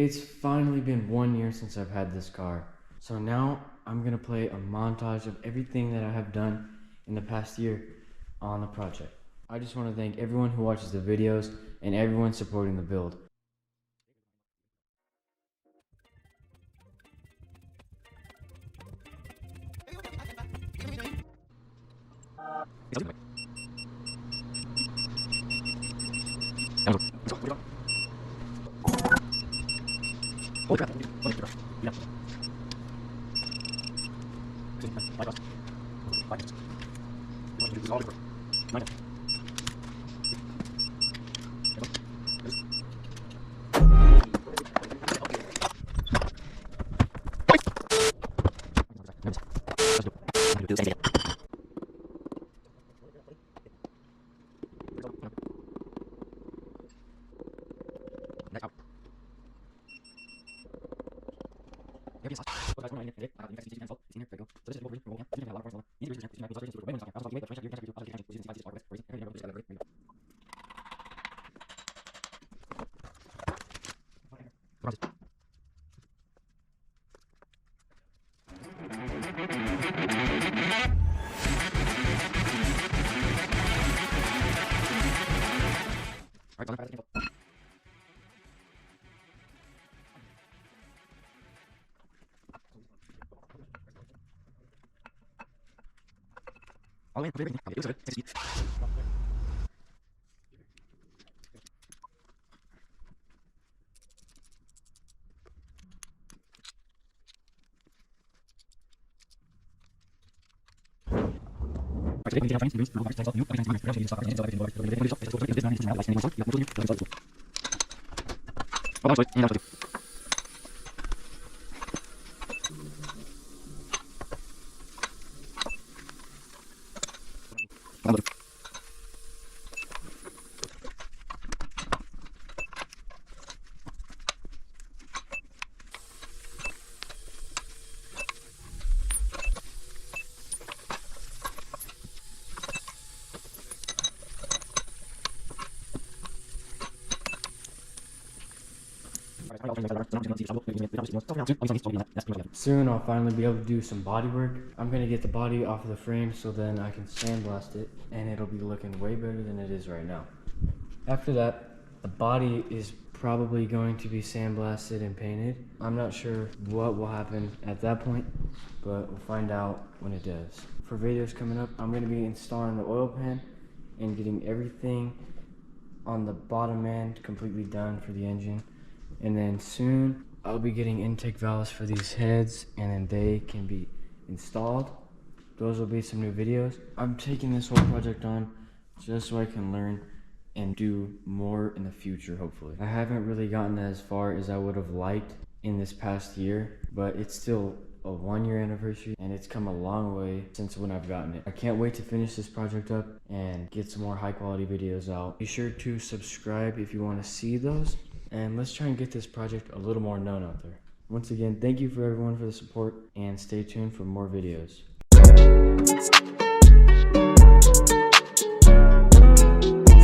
It's finally been 1 year since I've had this car. So now I'm gonna play a montage of everything that I have done in the past year on the project. I just want to thank everyone who watches the videos and everyone supporting the build. Soon I'll finally be able to do some body work. I'm gonna get the body off of the frame so then I can sandblast it and it'll be looking way better than it is right now. After that, the body is probably going to be sandblasted and painted. I'm not sure what will happen at that point, but we'll find out when it does. For videos coming up, I'm gonna be installing the oil pan and getting everything on the bottom end completely done for the engine. And then soon I'll be getting intake valves for these heads and then they can be installed. Those will be some new videos. I'm taking this whole project on just so I can learn and do more in the future, hopefully. I haven't really gotten as far as I would have liked in this past year, but it's still a 1 year anniversary and it's come a long way since when I've gotten it. I can't wait to finish this project up and get some more high quality videos out. Be sure to subscribe if you want to see those, and let's try and get this project a little more known out there. Once again, thank you for everyone for the support and stay tuned for more videos.